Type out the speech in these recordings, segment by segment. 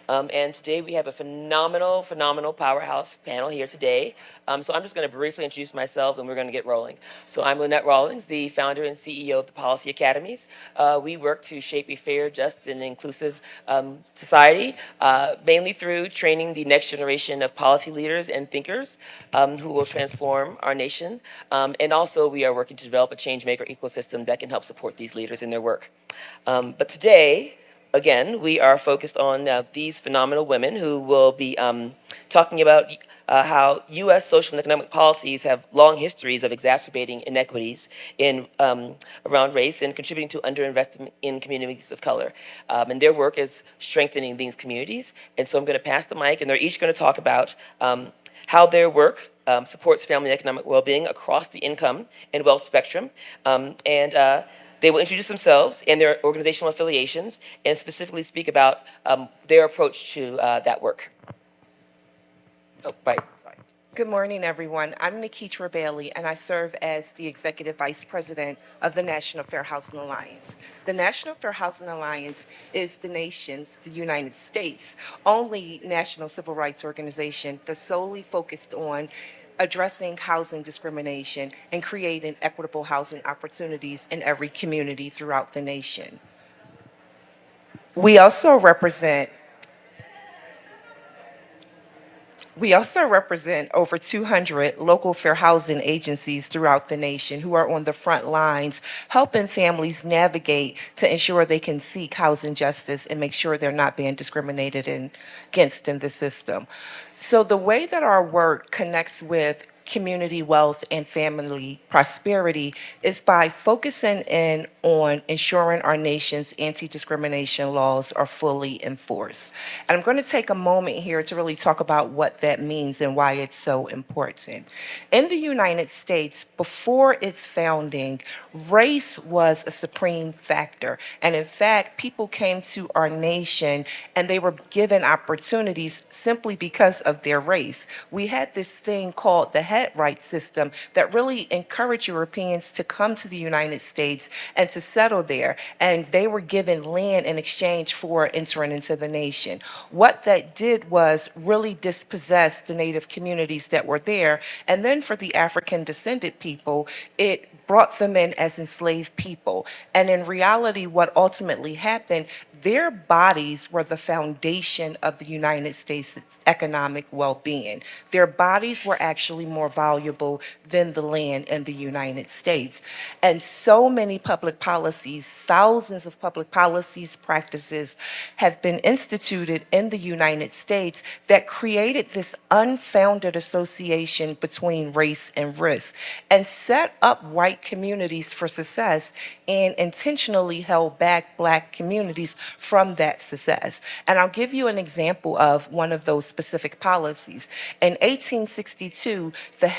And today we have a phenomenal powerhouse panel here today. So I'm just going to briefly introduce myself and we're going to get rolling. So I'm Lynette Rawlings, the founder and CEO of the Policy Academies. We work to shape a fair, just, and inclusive society, mainly through training the next generation of policy leaders and thinkers who will transform our nation. And also we are working to develop a change maker ecosystem that can help support these leaders in their work. But today, again, we are focused on these phenomenal women who will be talking about how U.S. social and economic policies have long histories of exacerbating inequities in around race and contributing to underinvestment in communities of color. And their work is strengthening these communities. And so I'm going to pass the mic, and they're each going to talk about how their work supports family and economic well-being across the income and wealth spectrum. They will introduce themselves and their organizational affiliations and specifically speak about their approach to that work. Oh, right, sorry. Good morning, everyone. I'm Nikitra Bailey, and I serve as the Executive Vice President of the National Fair Housing Alliance. The National Fair Housing Alliance is the nation's, the United States' only national civil rights organization that's solely focused on addressing housing discrimination and creating equitable housing opportunities in every community throughout the nation. We also represent We also represent over 200 local fair housing agencies throughout the nation who are on the front lines helping families navigate to ensure they can seek housing justice and make sure they're not being discriminated against in the system. So the way that our work connects with community wealth and family prosperity is by focusing in on ensuring our nation's anti-discrimination laws are fully enforced. And I'm going to take a moment here to really talk about what that means and why it's so important. In the United States, before its founding, race was a supreme factor. And in fact, people came to our nation and they were given opportunities simply because of their race. We had this thing called the head right system that really encouraged Europeans to come to the United States and to settle there. And they were given land in exchange for entering into the nation. What that did was really dispossess the native communities that were there. And then for the African descended people, it brought them in as enslaved people. And in reality, what ultimately happened, their bodies were the foundation of the United States' economic well-being. Their bodies were actually more valuable than the land in the United States. And so many public policies, thousands of public policies, practices have been instituted in the United States that created this unfounded association between race and risk and set up white communities for success and intentionally held back Black communities from that success. And I'll give you an example of one of those specific policies. In 1862, the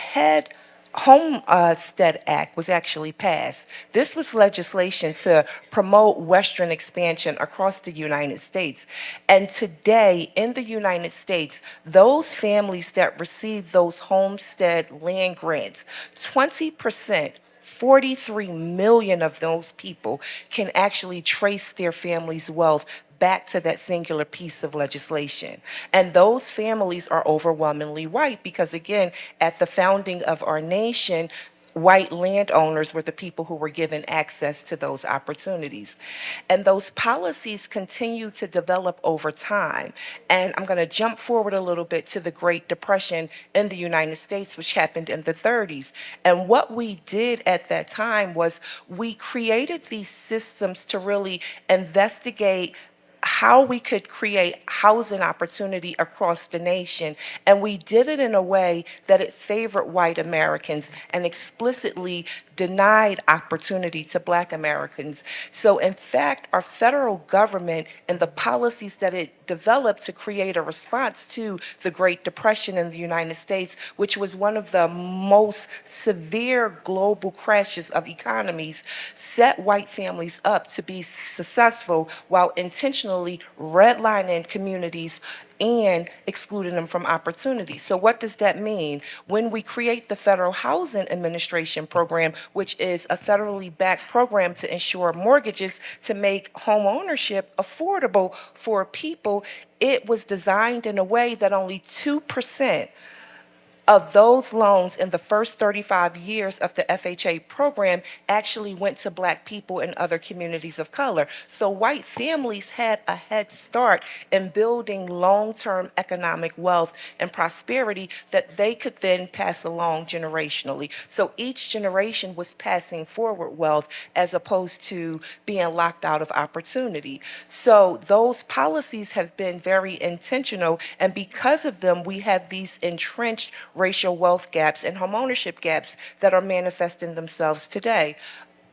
Homestead Act was actually passed. This was legislation to promote Western expansion across the United States. And today in the United States, those families that receive those homestead land grants, 20%, 43 million of those people can actually trace their family's wealth back to that singular piece of legislation. And those families are overwhelmingly white because, again, at the founding of our nation, white landowners were the people who were given access to those opportunities. And those policies continue to develop over time. And I'm going to jump forward a little bit to the Great Depression in the United States, which happened in the 30s. And what we did at that time was we created these systems to really investigate how we could create housing opportunity across the nation. And we did it in a way that it favored white Americans and explicitly denied opportunity to Black Americans. So in fact, our federal government and the policies that it developed to create a response to the Great Depression in the United States, which was one of the most severe global crashes of economies, set white families up to be successful while intentionally redlining communities and excluding them from opportunity. So what does that mean? When we create the Federal Housing Administration program, which is a federally backed program to ensure mortgages to make home ownership affordable for people, it was designed in a way that only 2% of those loans in the first 35 years of the FHA program actually went to Black people and other communities of color. So white families had a head start in building long-term economic wealth and prosperity that they could then pass along generationally. So each generation was passing forward wealth as opposed to being locked out of opportunity. So those policies have been very intentional, and because of them, we have these entrenched racial wealth gaps and homeownership gaps that are manifesting themselves today.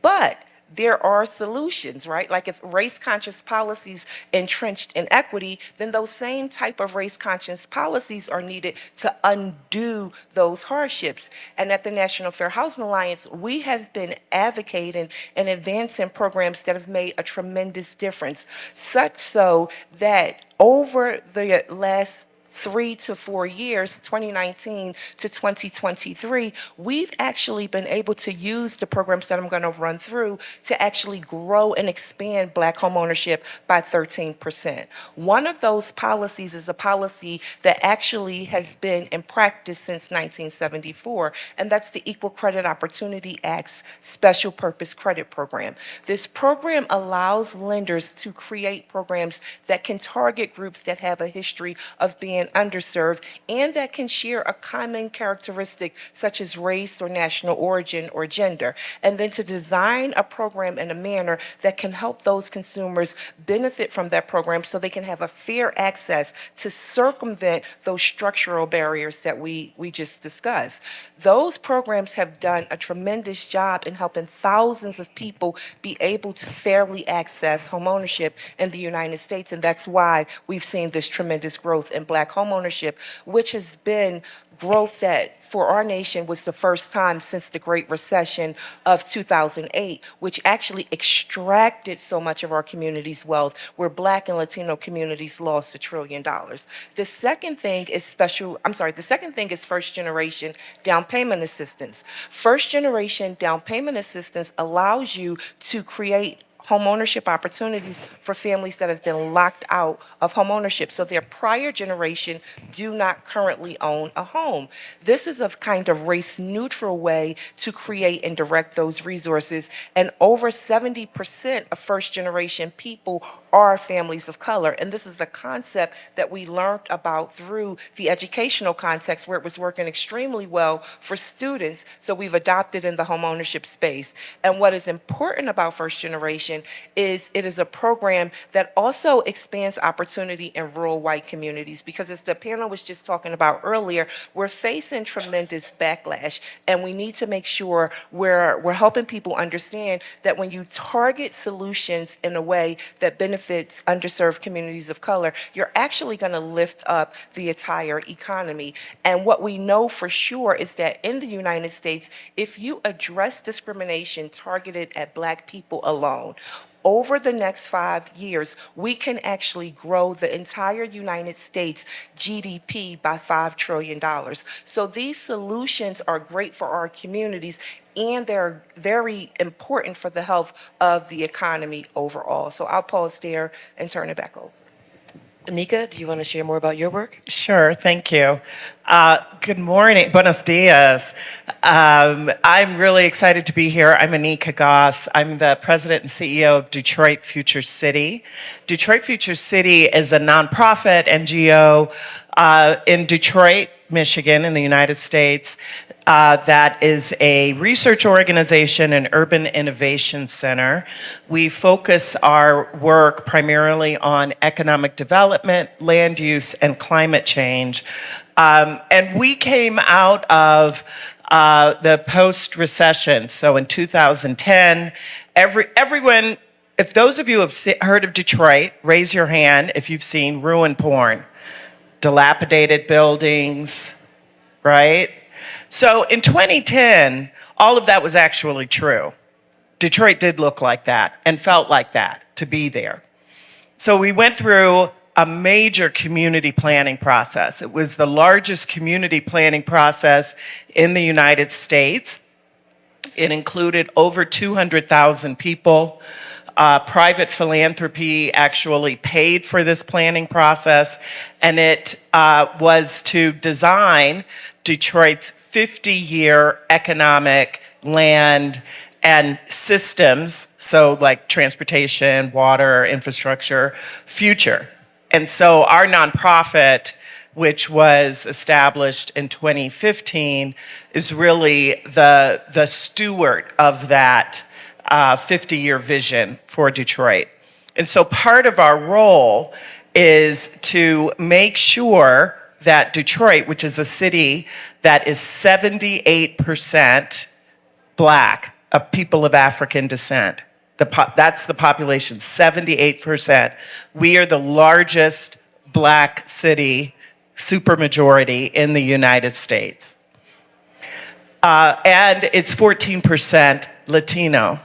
But there are solutions, right? Like if race-conscious policies entrenched in equity, then those same type of race-conscious policies are needed to undo those hardships. And at the National Fair Housing Alliance, we have been advocating and advancing programs that have made a tremendous difference, such so that over the last 3 to 4 years, 2019 to 2023, we've actually been able to use the programs that I'm going to run through to actually grow and expand Black homeownership by 13%. One of those policies is a policy that actually has been in practice since 1974, and that's the Equal Credit Opportunity Act's Special Purpose Credit Program. This program allows lenders to create programs that can target groups that have a history of being underserved and that can share a common characteristic such as race or national origin or gender, and then to design a program in a manner that can help those consumers benefit from that program so they can have a fair access to circumvent those structural barriers that we just discussed. Those programs have done a tremendous job in helping thousands of people be able to fairly access homeownership in the United States, and that's why we've seen this tremendous growth in Black homeownership, which has been growth that for our nation was the first time since the Great Recession of 2008, which actually extracted so much of our community's wealth, where Black and Latino communities lost $1 trillion. The second thing is first generation down payment assistance. First generation down payment assistance allows you to create homeownership opportunities for families that have been locked out of homeownership. So their prior generation do not currently own a home. This is a kind of race-neutral way to create and direct those resources. And over 70% of first-generation people are families of color. And this is a concept that we learned about through the educational context, where it was working extremely well for students. So we've adopted in the homeownership space. And what is important about first generation is it is a program that also expands opportunity in rural white communities, because as the panel was just talking about earlier, we're facing tremendous backlash, and we need to make sure we're helping people understand that when you target solutions in a way that benefits underserved communities of color, you're actually going to lift up the entire economy. And what we know for sure is that in the United States, if you address discrimination targeted at Black people alone, over the next 5 years, we can actually grow the entire United States GDP by $5 trillion. So these solutions are great for our communities, and they're very important for the health of the economy overall. So I'll pause there and turn it back over. Anika, do you want to share more about your work? Sure, thank you. Good morning, buenos dias. I'm really excited to be here. I'm Anika Goss. I'm the president and CEO of Detroit Future City. Detroit Future City is a nonprofit NGO in Detroit, Michigan, in the United States, that is a research organization and urban innovation center. We focus our work primarily on economic development, land use, and climate change. And we came out of the post-recession. So in 2010, everyone, if those of you have heard of Detroit, raise your hand if you've seen ruin porn. Dilapidated buildings, right? So in 2010, all of that was actually true. Detroit did look like that and felt like that to be there. So we went through a major community planning process. It was the largest community planning process in the United States. It included over 200,000 people. Private philanthropy actually paid for this planning process, and it was to design Detroit's 50-year economic, land, and systems, so like transportation, water, infrastructure, future. And so our nonprofit, which was established in 2015, is really the steward of that 50-year vision for Detroit. And so part of our role is to make sure that Detroit, which is a city that is 78% Black, of people of African descent, that's the population, 78%. We are the largest Black city, supermajority in the United States. And it's 14% Latino,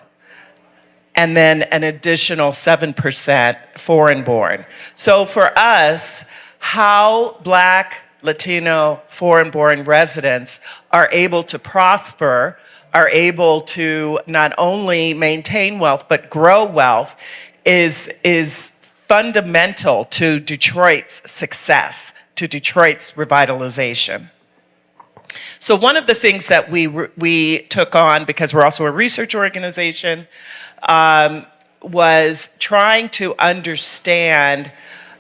and then an additional 7% foreign born. So for us, how Black, Latino, foreign born residents are able to prosper, are able to not only maintain wealth but grow wealth is fundamental to Detroit's success, to Detroit's revitalization. So one of the things that we took on, because we're also a research organization, was trying to understand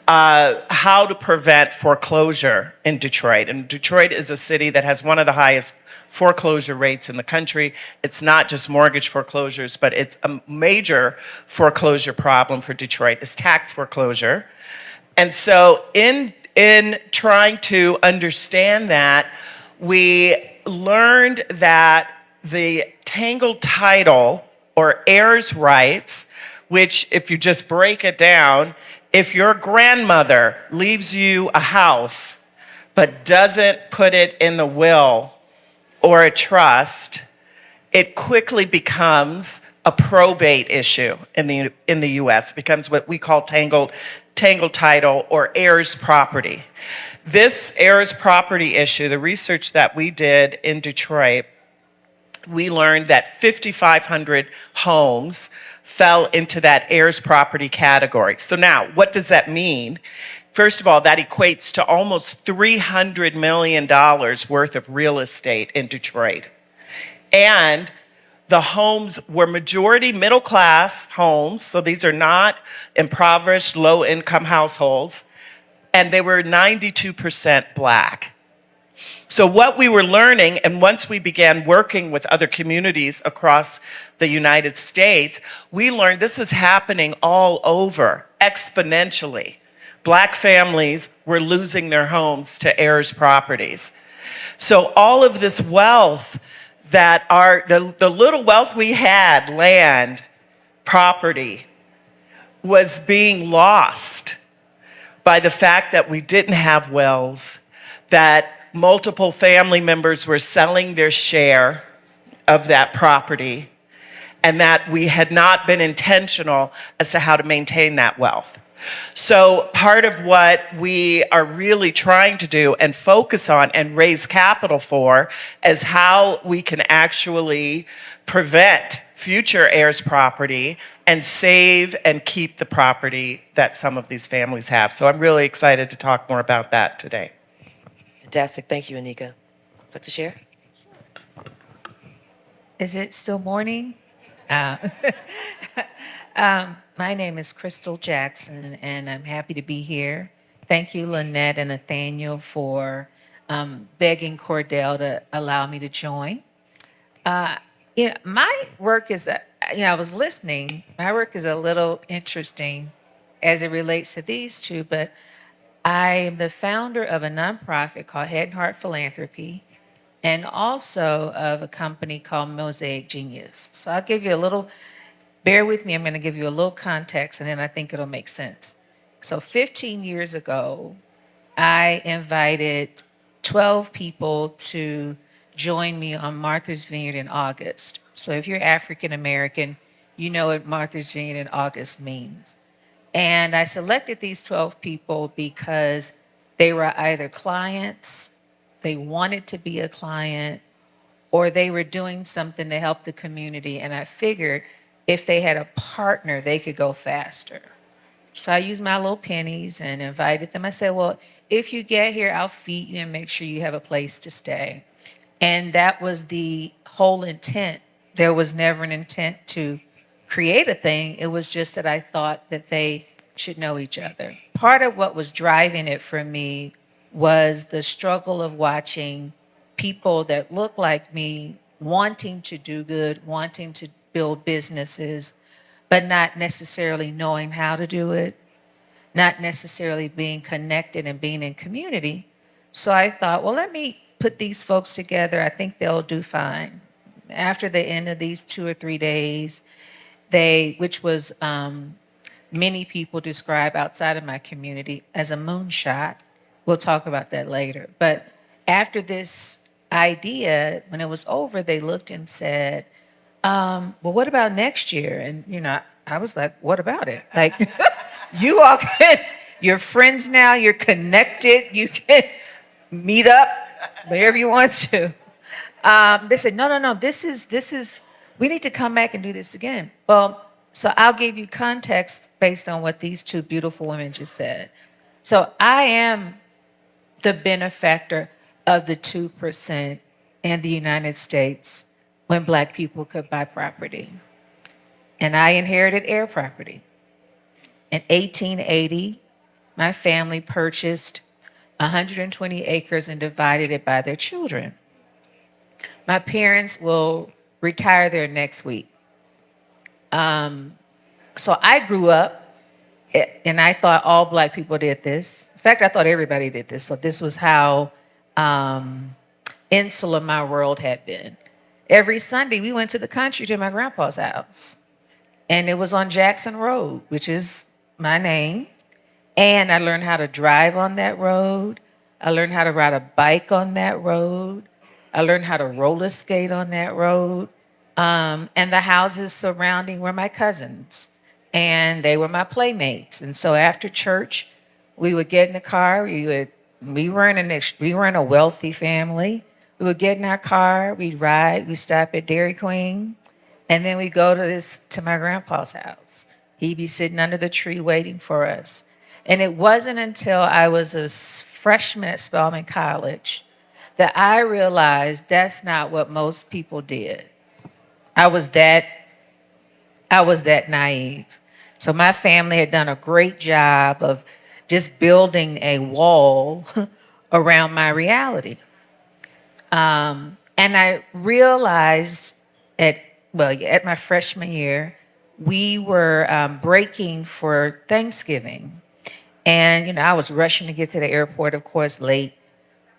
how to prevent foreclosure in Detroit. And Detroit is a city that has one of the highest foreclosure rates in the country. It's not just mortgage foreclosures, but it's a major foreclosure problem for Detroit is tax foreclosure. And so in trying to understand that, we learned that the tangled title or heirs rights, which if you just break it down, if your grandmother leaves you a house but doesn't put it in the will or a trust, it quickly becomes a probate issue in the U.S. It becomes what we call tangled title or heirs property. This heirs property issue, the research that we did in Detroit, we learned that 5,500 homes fell into that heirs property category. So now, what does that mean? First of all, that equates to almost $300 million worth of real estate in Detroit. And the homes were majority middle class homes, so these are not impoverished, low income households, and they were 92% Black. So what we were learning, and once we began working with other communities across the United States, we learned this was happening all over exponentially. Black families were losing their homes to heirs properties. So all of this wealth that the little wealth we had, land, property, was being lost by the fact that we didn't have wills, that multiple family members were selling their share of that property, and that we had not been intentional as to how to maintain that wealth. So part of what we are really trying to do and focus on and raise capital for is how we can actually prevent future heirs property and save and keep the property that some of these families have. So I'm really excited to talk more about that today. Fantastic. Thank you, Anika. Like to share? Is it still morning? My name is Christal Jackson, and I'm happy to be here. Thank you, Lynette and Nathaniel, for begging Cordell to allow me to join. My work is, I was listening. My work is a little interesting as it relates to these two, but I am the founder of a nonprofit called Head and Heart Philanthropy, and also of a company called Mosaic Genius. So I'll give you a little, bear with me, I'm going to give you a little context, and then I think it'll make sense. So 15 years ago, I invited 12 people to join me on Martha's Vineyard in August. So if you're African American, you know what Martha's Vineyard in August means. And I selected these 12 people because they were either clients, they wanted to be a client, or they were doing something to help the community. And I figured if they had a partner, they could go faster. So I used my little pennies and invited them. I said, well, if you get here, I'll feed you and make sure you have a place to stay. And that was the whole intent. There was never an intent to create a thing. It was just that I thought that they should know each other. Part of what was driving it for me was the struggle of watching people that look like me wanting to do good, wanting to build businesses, but not necessarily knowing how to do it, not necessarily being connected and being in community. So I thought, well, let me put these folks together. I think they'll do fine. After the end of these 2 or 3 days, which was many people describe outside of my community as a moonshot. We'll talk about that later. But after this idea, when it was over, they looked and said, well, what about next year? And, I was like, what about it? Like, you all you're friends now, you're connected, you can meet up wherever you want to. They said, no, this is, we need to come back and do this again. Well, so I'll give you context based on what these two beautiful women just said. So I am the benefactor of the 2% in the United States when Black people could buy property. And I inherited air property. In 1880, my family purchased 120 acres and divided it by their children. My parents will retire there next week. So I grew up and I thought all Black people did this. In fact, I thought everybody did this. So this was how insular my world had been. Every Sunday, we went to the country to my grandpa's house. And it was on Jackson Road, which is my name. And I learned how to drive on that road. I learned how to ride a bike on that road. I learned how to roller skate on that road. And the houses surrounding were my cousins. And they were my playmates. And so after church, we would get in the car. We weren't a wealthy family. We would get in our car, we'd ride, we'd stop at Dairy Queen, and then we'd go to my grandpa's house. He'd be sitting under the tree waiting for us. And it wasn't until I was a freshman at Spelman College that I realized that's not what most people did. I was that naive. So my family had done a great job of just building a wall around my reality. And I realized at my freshman year, we were breaking for Thanksgiving. And, I was rushing to get to the airport, of course, late.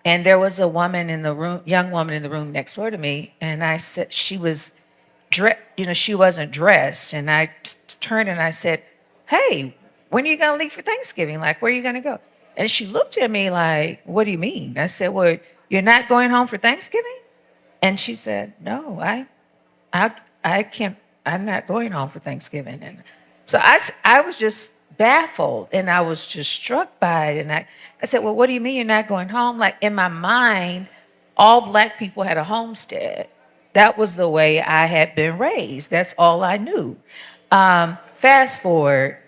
And there was a woman in the room, young woman in the room next door to me. And I said, she was she wasn't dressed. And I turned and I said, hey, when are you going to leave for Thanksgiving? Like, where are you going to go? And she looked at me like, what do you mean? I said, well, you're not going home for Thanksgiving? And she said, no, I can't, I'm not going home for Thanksgiving. And so I was just baffled and I was just struck by it. And I said, well, what do you mean you're not going home? Like in my mind, all Black people had a homestead. That was the way I had been raised. That's all I knew. Fast forward,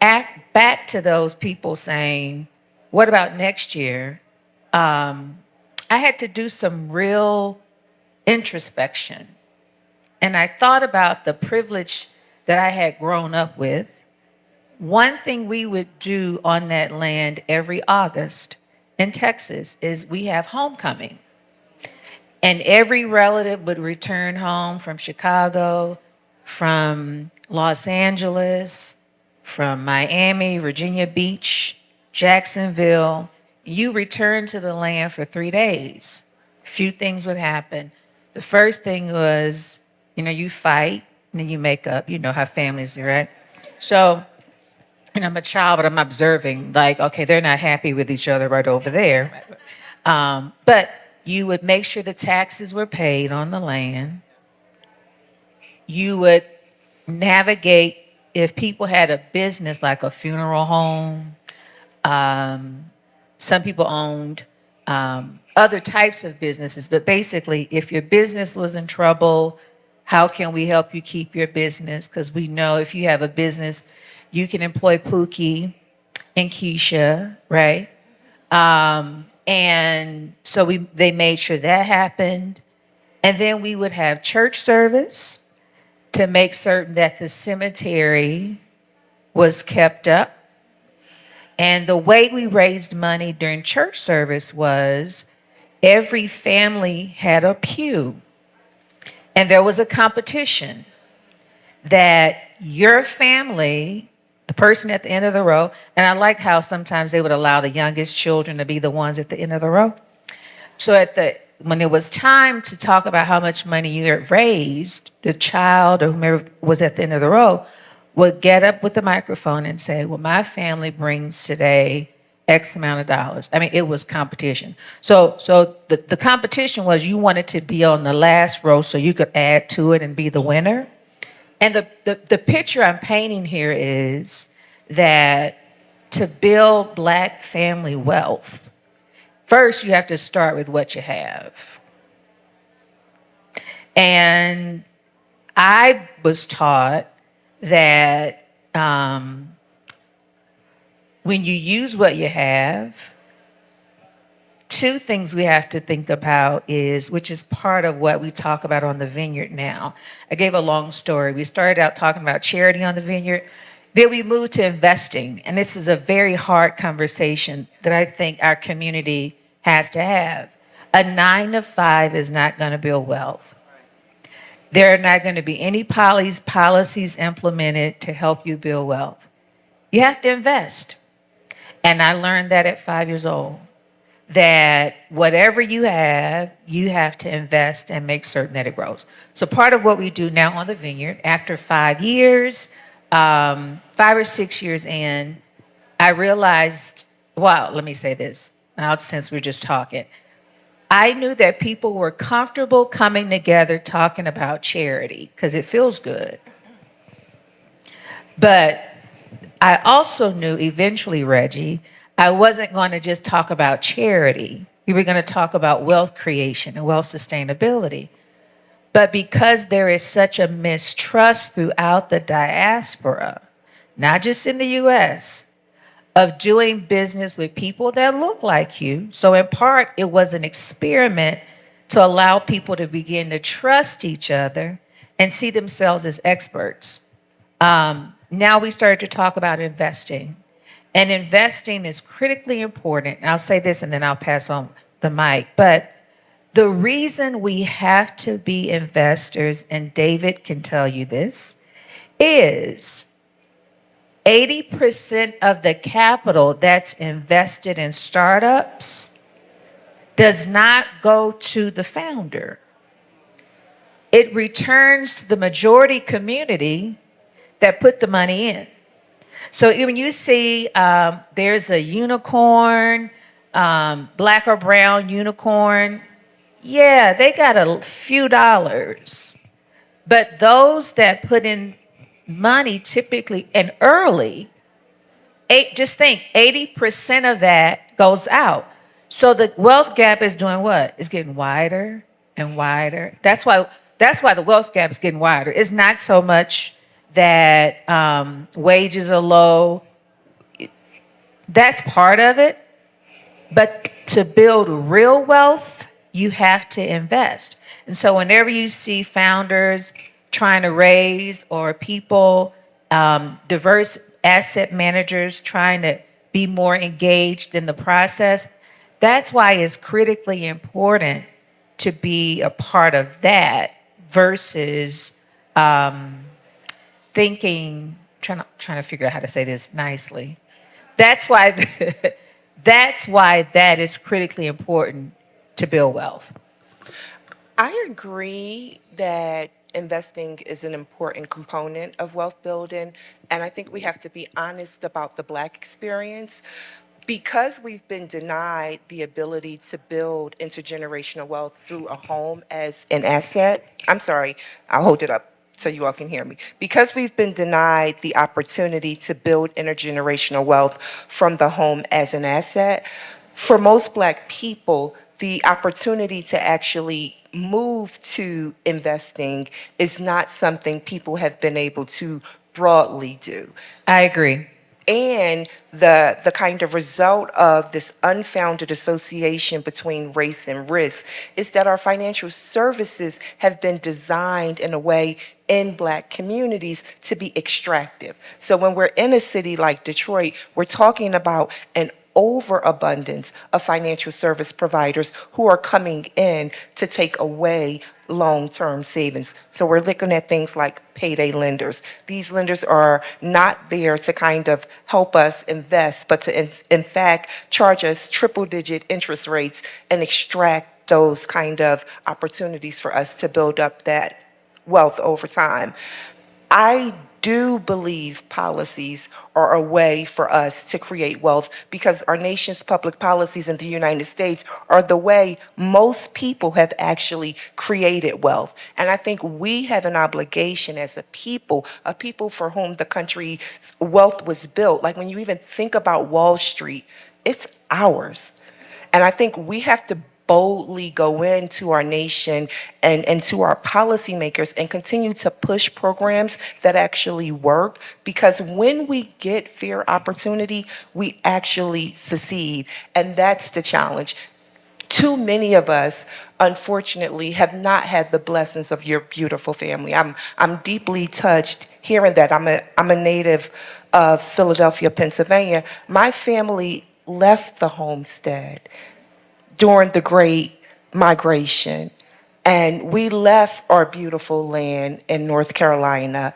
back to those people saying, what about next year? I had to do some real introspection. And I thought about the privilege that I had grown up with. One thing we would do on that land every August in Texas is we have homecoming. And every relative would return home from Chicago, from Los Angeles, from Miami, Virginia Beach, Jacksonville. You return to the land for 3 days. A few things would happen. The first thing was, you fight and then you make up. You know how families do, right? So, I'm a child, but I'm observing, like, okay, they're not happy with each other right over there. But you would make sure the taxes were paid on the land. You would navigate if people had a business like a funeral home, some people owned other types of businesses, but basically, if your business was in trouble, how can we help you keep your business? Because we know if you have a business, you can employ Pookie and Keisha, right? And so they made sure that happened. And then we would have church service to make certain that the cemetery was kept up. And the way we raised money during church service was every family had a pew. And there was a competition that your family, the person at the end of the row, and I like how sometimes they would allow the youngest children to be the ones at the end of the row. So when it was time to talk about how much money you had raised, the child or whomever was at the end of the row would get up with the microphone and say, well, my family brings today X amount of dollars. I mean, it was competition. So the competition was you wanted to be on the last row so you could add to it and be the winner. And the picture I'm painting here is that to build Black family wealth, first you have to start with what you have. And I was taught that when you use what you have, two things we have to think about which is part of what we talk about on the vineyard now. I gave a long story. We started out talking about charity on the vineyard. Then we moved to investing. And this is a very hard conversation that I think our community has to have. A 9-to-5 is not going to build wealth. There are not going to be any policies implemented to help you build wealth. You have to invest. And I learned that at 5 years old, that whatever you have to invest and make certain that it grows. So part of what we do now on the vineyard, after 5 years, 5 or 6 years in, I realized, well, let me say this, now since we're just talking. I knew that people were comfortable coming together talking about charity because it feels good. But I also knew eventually, Reggie, I wasn't going to just talk about charity. We were going to talk about wealth creation and wealth sustainability. But because there is such a mistrust throughout the diaspora, not just in the US, of doing business with people that look like you. So in part, it was an experiment to allow people to begin to trust each other and see themselves as experts. Now we started to talk about investing. And investing is critically important. And I'll say this and then I'll pass on the mic. But the reason we have to be investors, and David can tell you this, is 80% of the capital that's invested in startups does not go to the founder. It returns to the majority community that put the money in. So when you see there's a unicorn, black or brown unicorn, yeah, they got a few dollars. But those that put in money typically and early, just think 80% of that goes out. So the wealth gap is doing what? It's getting wider and wider. That's why the wealth gap is getting wider. It's not so much that wages are low. That's part of it. But to build real wealth, you have to invest. And so whenever you see founders trying to raise or people, diverse asset managers trying to be more engaged in the process, that's why it's critically important to be a part of that versus trying to figure out how to say this nicely. That's why that is critically important to build wealth. I agree that investing is an important component of wealth building, and I think we have to be honest about the Black experience. Because we've been denied the ability to build intergenerational wealth through a home as an asset. I'm sorry, I'll hold it up. so you all can hear me. Because we've been denied the opportunity to build intergenerational wealth from the home as an asset, for most Black people, the opportunity to actually move to investing is not something people have been able to broadly do. I agree. And the kind of result of this unfounded association between race and risk is that our financial services have been designed in a way in Black communities to be extractive. So when we're in a city like Detroit, we're talking about an overabundance of financial service providers who are coming in to take away long-term savings. So we're looking at things like payday lenders. These lenders are not there to kind of help us invest, but to in fact charge us triple-digit interest rates and extract those kind of opportunities for us to build up that wealth over time. I do believe policies are a way for us to create wealth because our nation's public policies in the United States are the way most people have actually created wealth. And I think we have an obligation as a people for whom the country's wealth was built. Like when you even think about Wall Street, it's ours. And I think we have to boldly go into our nation and to our policymakers and continue to push programs that actually work, because when we get fair opportunity, we actually succeed. And that's the challenge. Too many of us, unfortunately, have not had the blessings of your beautiful family. I'm deeply touched hearing that. I'm a native of Philadelphia, Pennsylvania. My family left the homestead during the Great Migration, and we left our beautiful land in North Carolina,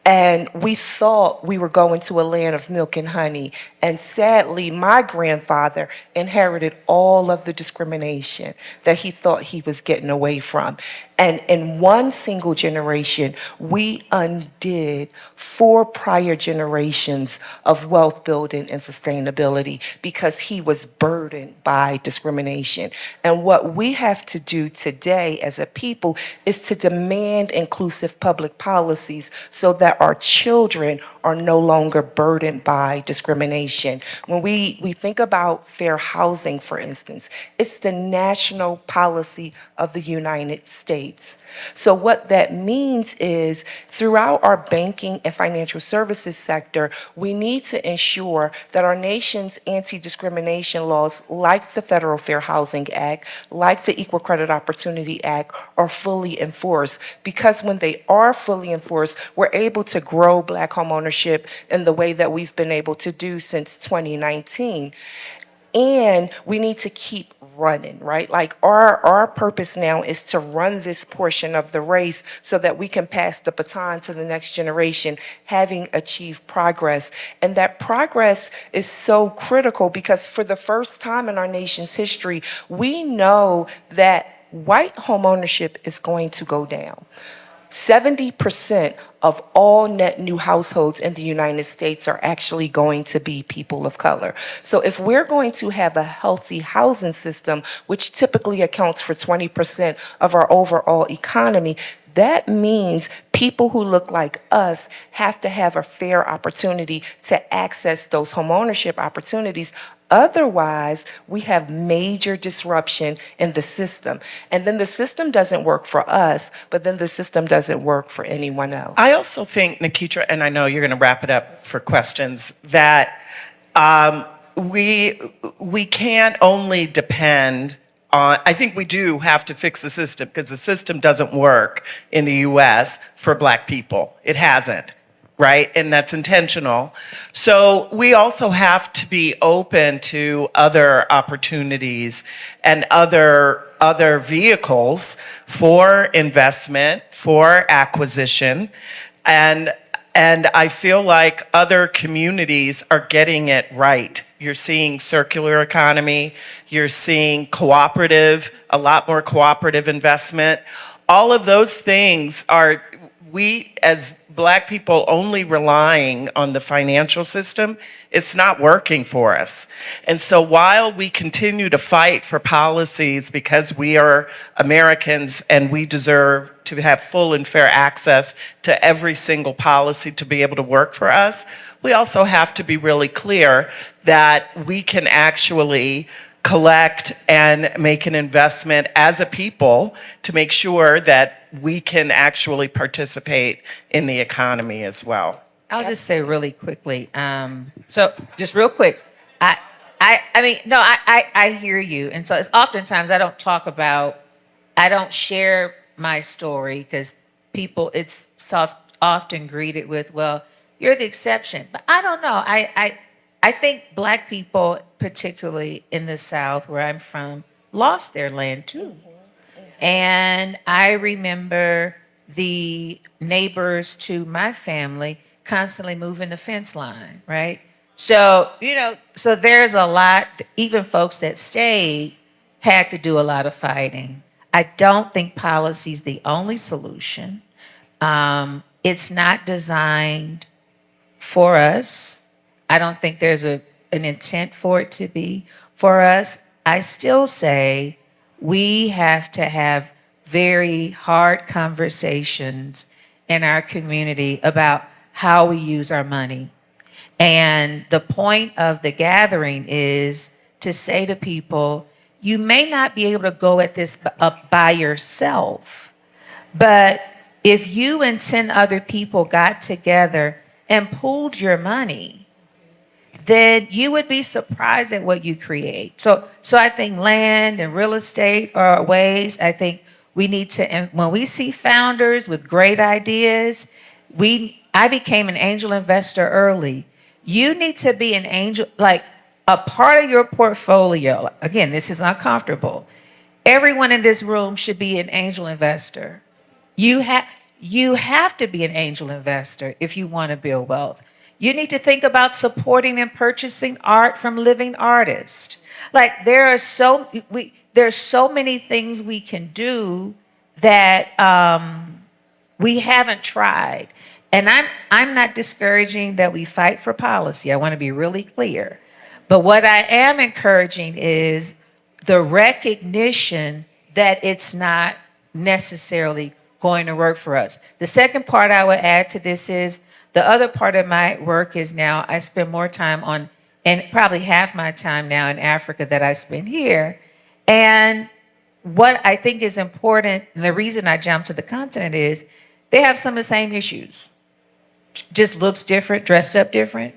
and we thought we were going to a land of milk and honey. And sadly, my grandfather inherited all of the discrimination that he thought he was getting away from. And in one single generation, we undid 4 prior generations of wealth building and sustainability because he was burdened by discrimination. And what we have to do today as a people is to demand inclusive public policies so that our children are no longer burdened by discrimination. When we think about fair housing, for instance, it's the national policy of the United States. So what that means is throughout our banking and financial services sector, we need to ensure that our nation's anti-discrimination laws, like the Federal Fair Housing Act, like the Equal Credit Opportunity Act, are fully enforced. Because when they are fully enforced, we're able to grow Black homeownership in the way that we've been able to do since 2019. And we need to keep running, right? Like our purpose now is to run this portion of the race so that we can pass the baton to the next generation, having achieved progress. And that progress is so critical because for the first time in our nation's history, we know that white homeownership is going to go down. 70% of all net new households in the United States are actually going to be people of color. So if we're going to have a healthy housing system, which typically accounts for 20% of our overall economy, that means people who look like us have to have a fair opportunity to access those homeownership opportunities. Otherwise, we have major disruption in the system. And then the system doesn't work for us, but then the system doesn't work for anyone else. I also think, Nikitra, and I know you're going to wrap it up for questions, that we can't only depend on, I think we do have to fix the system because the system doesn't work in the US for Black people. It hasn't. Right? And that's intentional. So we also have to be open to other opportunities and other vehicles for investment, for acquisition. And I feel like other communities are getting it right. You're seeing circular economy, you're seeing cooperative, a lot more cooperative investment. All of those things are, we as Black people only relying on the financial system, it's not working for us. And so while we continue to fight for policies because we are Americans and we deserve to have full and fair access to every single policy to be able to work for us, we also have to be really clear that we can actually collect and make an investment as a people to make sure that we can actually participate in the economy as well. I'll just say really quickly. So just real quick, I mean, no, I hear you, and so it's oftentimes I don't share my story because it's often greeted with, well, you're the exception, but I don't know. I think Black people, particularly in the South where I'm from, lost their land too. And I remember the neighbors to my family constantly moving the fence line, right? So, so there's a lot, even folks that stayed had to do a lot of fighting. I don't think policy is the only solution. It's not designed for us. I don't think there's an intent for it to be for us. I still say we have to have very hard conversations in our community about how we use our money. And the point of the gathering is to say to people, you may not be able to go at this up by yourself, but if you and 10 other people got together and pooled your money, then you would be surprised at what you create. So I think land and real estate are ways. I think we need to, and when we see founders with great ideas, I became an angel investor early. You need to be an angel, like a part of your portfolio. Again, this is uncomfortable. Everyone in this room should be an angel investor. You have to be an angel investor if you want to build wealth. You need to think about supporting and purchasing art from living artists. Like there's so many things we can do that we haven't tried. And I'm not discouraging that we fight for policy. I want to be really clear. But what I am encouraging is the recognition that it's not necessarily going to work for us. The second part I would add to this is the other part of my work is now I spend more time on, and probably half my time now in Africa that I spend here. And what I think is important, and the reason I jumped to the continent is they have some of the same issues. Just looks different, dressed up different.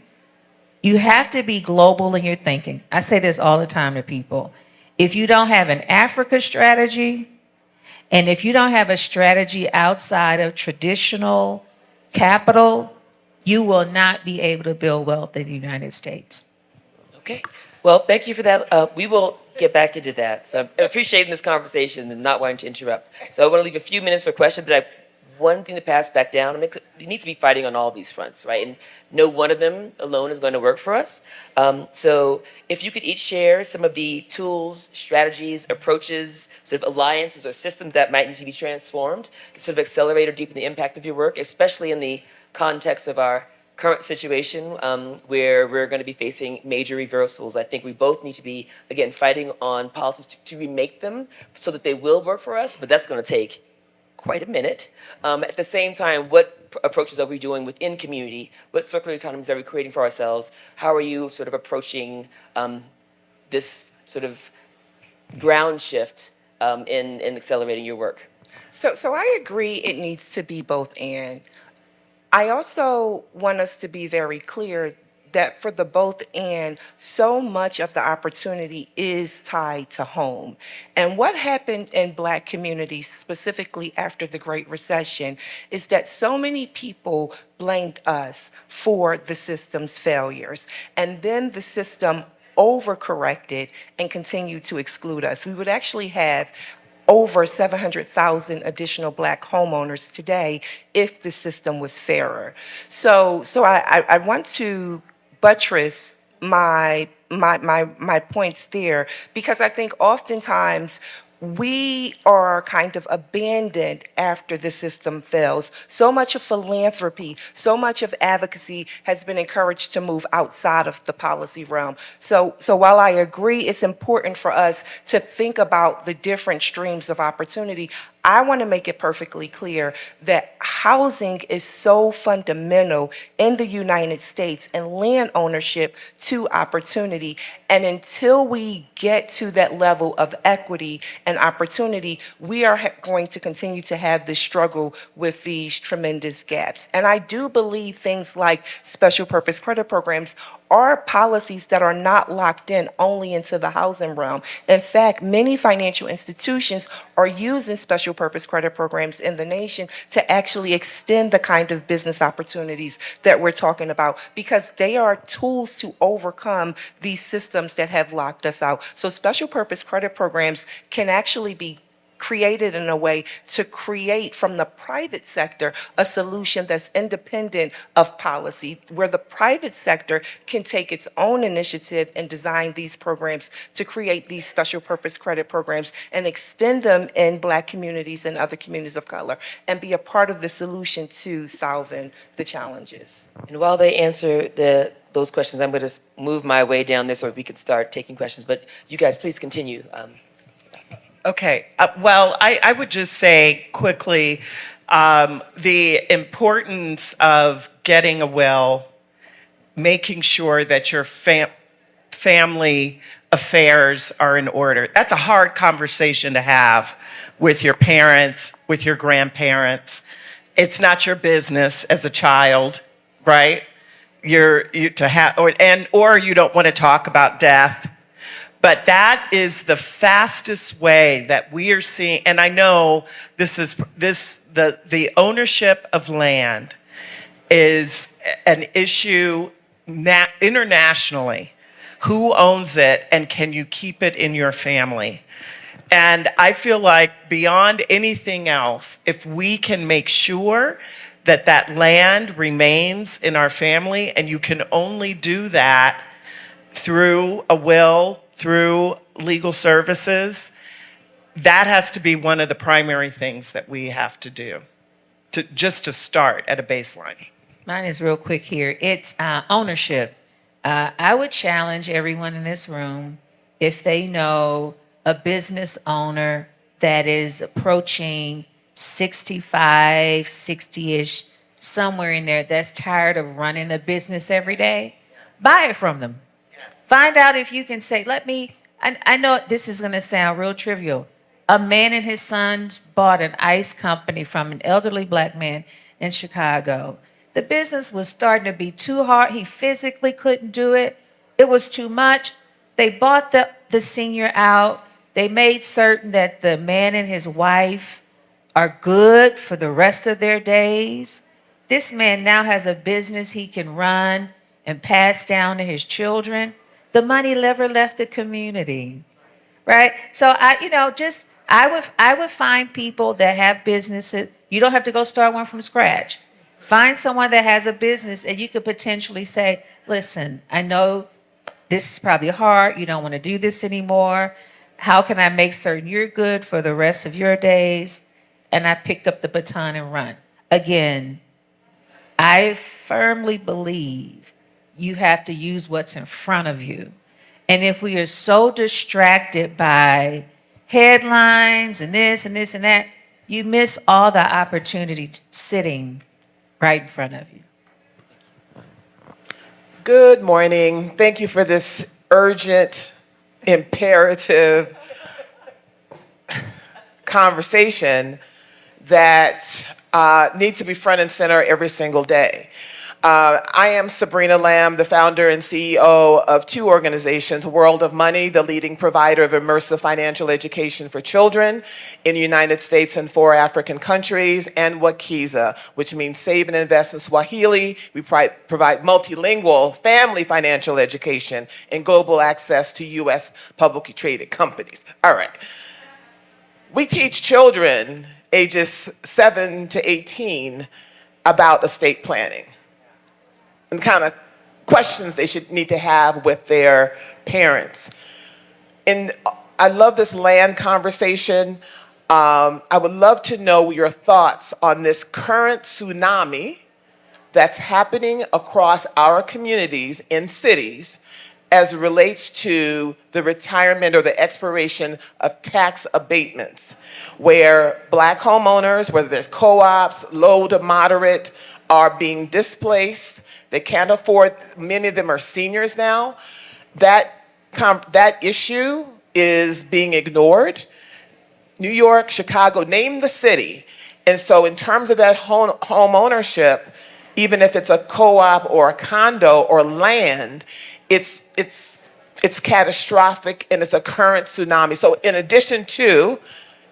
You have to be global in your thinking. I say this all the time to people. If you don't have an Africa strategy, and if you don't have a strategy outside of traditional capital, you will not be able to build wealth in the United States. Okay. Well, thank you for that. We will get back into that. So I'm appreciating this conversation and not wanting to interrupt. So I want to leave a few minutes for questions, but one thing to pass back down. We need to be fighting on all these fronts, right? And no one of them alone is going to work for us. So if you could each share some of the tools, strategies, approaches, sort of alliances or systems that might need to be transformed to sort of accelerate or deepen the impact of your work, especially in the context of our current situation where we're going to be facing major reversals. I think we both need to be, again, fighting on policies to remake them so that they will work for us, but that's going to take quite a minute. At the same time, what approaches are we doing within community? What circular economies are we creating for ourselves? How are you sort of approaching this sort of ground shift in accelerating your work? So I agree it needs to be both and. I also want us to be very clear that for the both and, so much of the opportunity is tied to home. And what happened in Black communities, specifically after the Great Recession, is that so many people blamed us for the system's failures. And then the system overcorrected and continued to exclude us. We would actually have over 700,000 additional Black homeowners today if the system was fairer. So I want to buttress my points there, because I think oftentimes we are kind of abandoned after the system fails. So much of philanthropy, so much of advocacy has been encouraged to move outside of the policy realm. So while I agree it's important for us to think about the different streams of opportunity, I want to make it perfectly clear that housing is so fundamental in the United States and land ownership to opportunity. And until we get to that level of equity and opportunity, we are going to continue to have this struggle with these tremendous gaps. And I do believe things like special purpose credit programs are policies that are not locked in only into the housing realm. In fact, many financial institutions are using special purpose credit programs in the nation to actually extend the kind of business opportunities that we're talking about, because they are tools to overcome these systems that have locked us out. So special purpose credit programs can actually be created in a way to create from the private sector a solution that's independent of policy, where the private sector can take its own initiative and design these programs to create these special purpose credit programs and extend them in Black communities and other communities of color and be a part of the solution to solving the challenges. And while they answer those questions, I'm going to move my way down this, or we could start taking questions. But you guys, please continue. Okay. Well, I would just say quickly the importance of getting a will, making sure that your family affairs are in order. That's a hard conversation to have with your parents, with your grandparents. It's not your business as a child, right? Or you don't want to talk about death. But that is the fastest way that we are seeing, and I know the ownership of land is an issue internationally. Who owns it, and can you keep it in your family? And I feel like beyond anything else, if we can make sure that that land remains in our family, and you can only do that through a will, through legal services, that has to be one of the primary things that we have to do to start at a baseline. Mine is real quick here. It's ownership. I would challenge everyone in this room, if they know a business owner that is approaching 65, 60-ish, somewhere in there, that's tired of running a business every day, buy it from them. Find out if you can say, I know this is going to sound real trivial. A man and his sons bought an ice company from an elderly Black man in Chicago. The business was starting to be too hard. He physically couldn't do it. It was too much. They bought the senior out. They made certain that the man and his wife are good for the rest of their days. This man now has a business he can run and pass down to his children. The money never left the community, right? So I would find people that have businesses. You don't have to go start one from scratch. Find someone that has a business, and you could potentially say, listen, I know this is probably hard. You don't want to do this anymore. How can I make certain you're good for the rest of your days? And I pick up the baton and run. Again, I firmly believe you have to use what's in front of you. And if we are so distracted by headlines and this and this and that, you miss all the opportunity sitting right in front of you. Good morning. Thank you for this urgent, imperative conversation that needs to be front and center every single day. I am Sabrina Lamb, the founder and CEO of two organizations, World of Money, the leading provider of immersive financial education for children in the United States and 4 African countries, and Wakiza, which means Save and Invest in Swahili. We provide multilingual family financial education and global access to U.S. publicly traded companies. All right. We teach children ages 7 to 18 about estate planning and kind of questions they should need to have with their parents. In I love this land conversation. I would love to know your thoughts on this current tsunami that's happening across our communities in cities as it relates to the retirement or the expiration of tax abatements, where Black homeowners, whether there's co-ops, low to moderate, are being displaced. They can't afford, many of them are seniors now. That issue is being ignored. New York, Chicago, name the city. And so in terms of that home ownership, even if it's a co-op or a condo or land, it's catastrophic and it's a current tsunami. So in addition to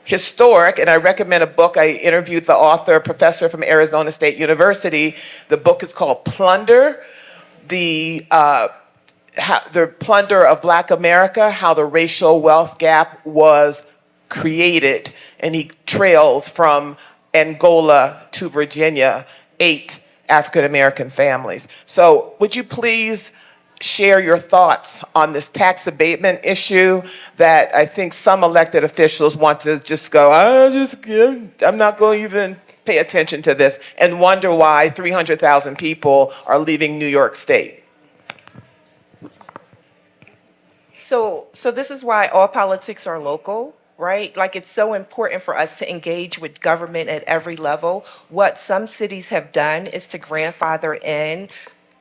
historic, and I recommend a book, I interviewed the author, a professor from Arizona State University. The book is called Plunder, the plunder of Black America, how the racial wealth gap was created. And he trails from Angola to Virginia, 8 African-American families. So would you please share your thoughts on this tax abatement issue that I think some elected officials want to just go, I'm not going to even pay attention to this, and wonder why 300,000 people are leaving New York State? So this is why all politics are local, right? Like, it's so important for us to engage with government at every level. What some cities have done is to grandfather in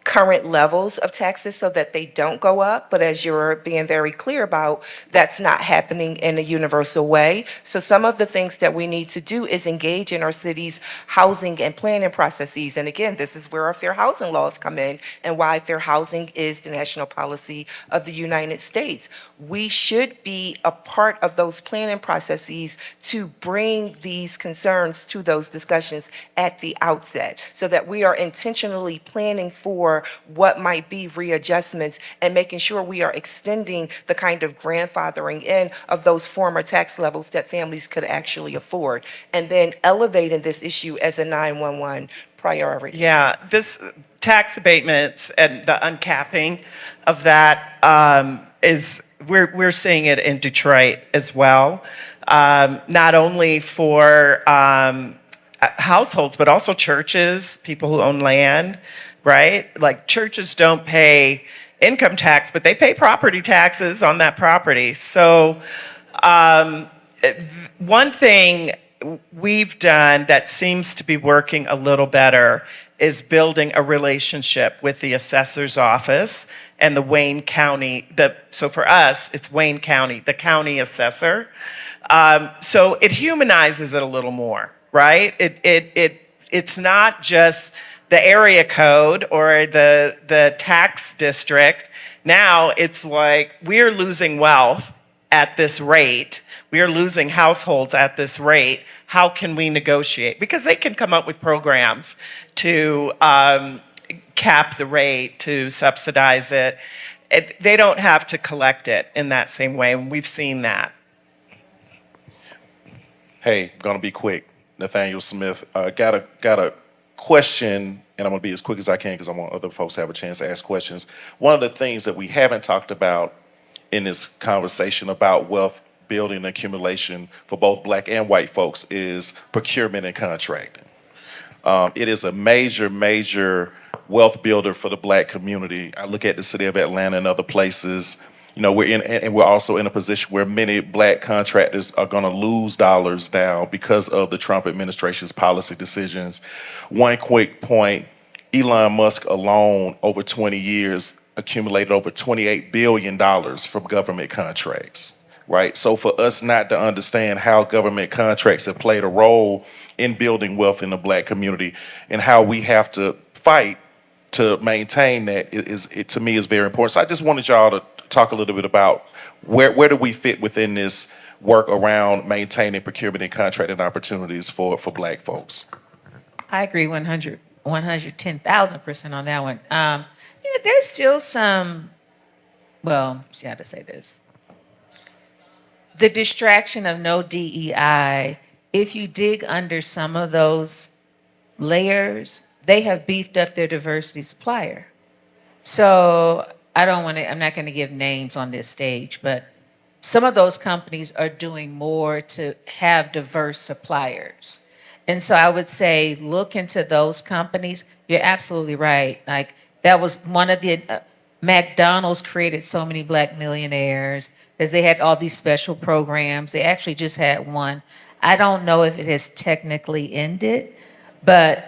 current levels of taxes so that they don't go up. But as you're being very clear about, that's not happening in a universal way. So some of the things that we need to do is engage in our city's housing and planning processes. And again, this is where our fair housing laws come in and why fair housing is the national policy of the United States. We should be a part of those planning processes to bring these concerns to those discussions at the outset so that we are intentionally planning for what might be readjustments and making sure we are extending the kind of grandfathering in of those former tax levels that families could actually afford, and then elevating this issue as a 911 priority. Yeah, this tax abatements and the uncapping of that is, we're seeing it in Detroit as well, not only for households, but also churches, people who own land, right? Like, churches don't pay income tax, but they pay property taxes on that property. So one thing we've done that seems to be working a little better is building a relationship with the assessor's office and the Wayne County, so for us, it's Wayne County, the county assessor. So it humanizes it a little more, right? It's not just the area code or the tax district. Now it's like, we're losing wealth at this rate. We are losing households at this rate. How can we negotiate? Because they can come up with programs to cap the rate, to subsidize it. They don't have to collect it in that same way, and we've seen that. Hey, I'm gonna be quick. Nathaniel Smith, got a question, and I'm gonna be as quick as I can because I want other folks to have a chance to ask questions. One of the things that we haven't talked about in this conversation about wealth building and accumulation for both Black and white folks is procurement and contracting. It is a major wealth builder for the Black community. I look at the city of Atlanta and other places. You know, we're also in a position where many Black contractors are going to lose dollars now because of the Trump administration's policy decisions. One quick point, Elon Musk alone over 20 years accumulated over $28 billion from government contracts, right? So for us not to understand how government contracts have played a role in building wealth in the Black community and how we have to fight to maintain that to me is very important. So I just wanted y'all to talk a little bit about where do we fit within this work around maintaining procurement and contracting opportunities for Black folks. I agree 110,000% on that one. There's still some, see how to say this. The distraction of no DEI, if you dig under some of those layers, they have beefed up their diversity supplier. So I'm not going to give names on this stage, but some of those companies are doing more to have diverse suppliers. And so I would say look into those companies. You're absolutely right. Like that was one of the McDonald's created so many black millionaires because they had all these special programs. They actually just had one. I don't know if it has technically ended, but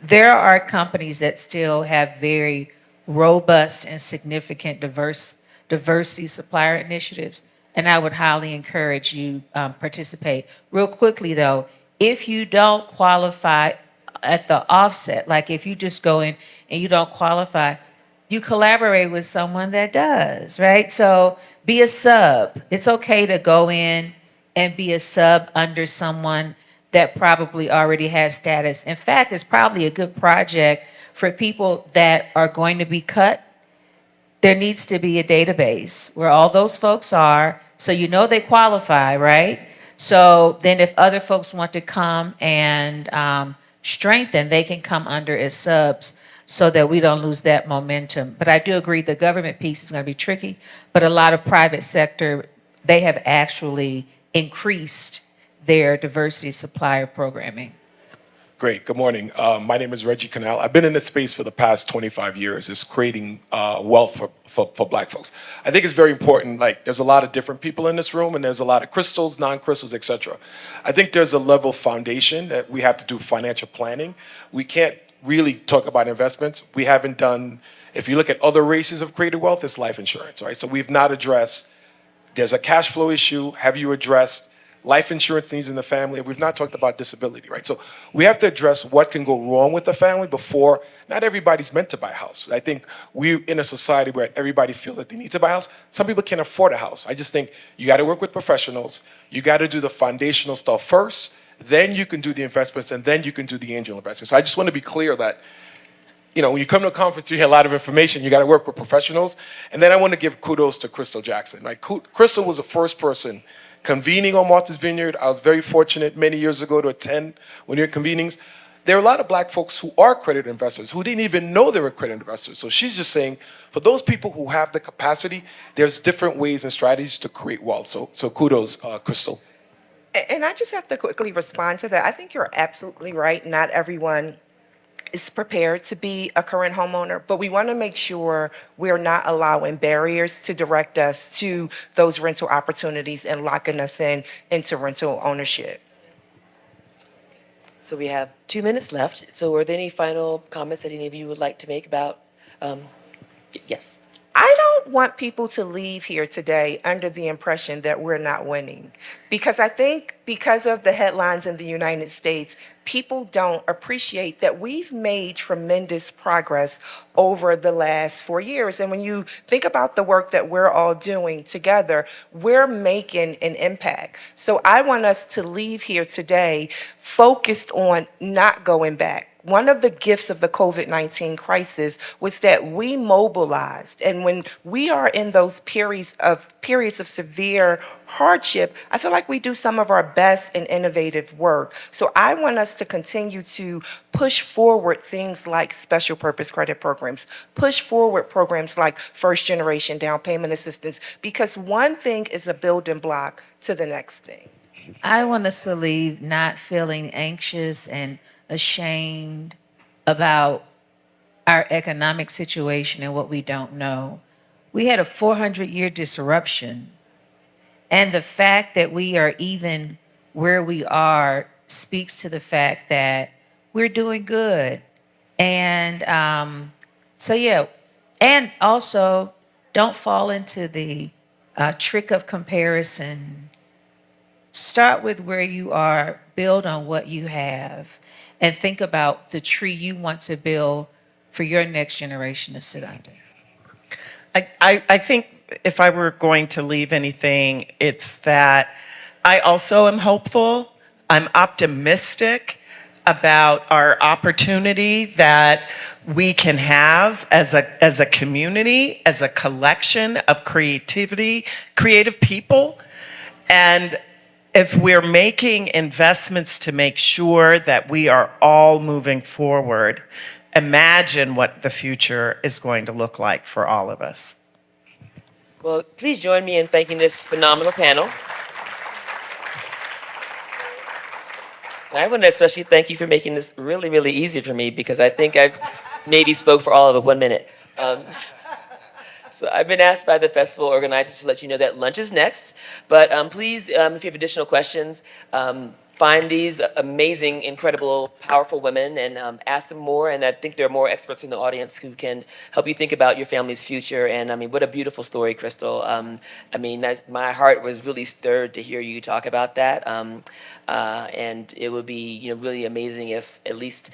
there are companies that still have very robust and significant diversity supplier initiatives, and I would highly encourage you participate. Real quickly though, if you don't qualify at the offset, like if you just go in and you don't qualify, you collaborate with someone that does, right? So be a sub. It's okay to go in and be a sub under someone that probably already has status. In fact, it's probably a good project for people that are going to be cut. There needs to be a database where all those folks are, so you know they qualify, right? So then if other folks want to come and strengthen, they can come under as subs so that we don't lose that momentum. But I do agree the government piece is going to be tricky, but a lot of private sector, they have actually increased their diversity supplier programming. Great. Good morning. My name is Reggie Canal. I've been in this space for the past 25 years, is creating wealth for Black folks. I think it's very important. Like, there's a lot of different people in this room, and there's a lot of crystals, non-crystals, et cetera. I think there's a level foundation that we have to do financial planning. We can't really talk about investments. We haven't done. If you look at other races of created wealth, it's life insurance, right? So we've not addressed. There's a cash flow issue. Have you addressed life insurance needs in the family? We've not talked about disability, right? So we have to address what can go wrong with the family before. Not everybody's meant to buy a house. I think we're in a society where everybody feels like they need to buy a house. Some people can't afford a house. I just think you got to work with professionals. You got to do the foundational stuff first. Then you can do the investments, and then you can do the angel investments. So I just want to be clear that, you know, when you come to a conference, you hear a lot of information. You got to work with professionals. And then I want to give kudos to Christal Jackson. Right? Christal was the first person convening on Martha's Vineyard. I was very fortunate many years ago to attend one of your convenings. There are a lot of Black folks who are accredited investors who didn't even know they were accredited investors. So she's just saying, for those people who have the capacity, there's different ways and strategies to create wealth. So kudos, Christal. And I just have to quickly respond to that. I think you're absolutely right. Not everyone is prepared to be a current homeowner, but we want to make sure we're not allowing barriers to direct us to those rental opportunities and locking us into rental ownership. So we have 2 minutes left. So are there any final comments that any of you would like to make about, yes? I don't want people to leave here today under the impression that we're not winning, because I think because of the headlines in the United States, people don't appreciate that we've made tremendous progress over the last 4 years. And when you think about the work that we're all doing together, we're making an impact. So I want us to leave here today focused on not going back. One of the gifts of the COVID-19 crisis was that we mobilized. And when we are in those periods of severe hardship, I feel like we do some of our best and innovative work. So I want us to continue to push forward things like special purpose credit programs, push forward programs like first generation down payment assistance, because one thing is a building block to the next thing. I want us to leave not feeling anxious and ashamed about our economic situation and what we don't know. We had a 400-year disruption, and the fact that we are even where we are speaks to the fact that we're doing good. And so yeah, and also don't fall into the trick of comparison. Start with where you are, build on what you have, and think about the tree you want to build for your next generation to sit under. I think if I were going to leave anything, it's that I also am hopeful. I'm optimistic about our opportunity that we can have as a community, as a collection of creative people. And if we're making investments to make sure that we are all moving forward, imagine what the future is going to look like for all of us. Well, please join me in thanking this phenomenal panel. And I want to especially thank you for making this really, really easy for me because I think I maybe spoke for all of 1 minute. So I've been asked by the festival organizers to let you know that lunch is next. But please, if you have additional questions, find these amazing, incredible, powerful women and ask them more. And I think there are more experts in the audience who can help you think about your family's future. And I mean, what a beautiful story, Christal. I mean, my heart was really stirred to hear you talk about that. And it would be, really amazing if at least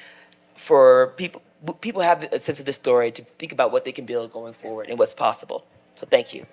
for people have a sense of the story to think about what they can build going forward and what's possible. So thank you.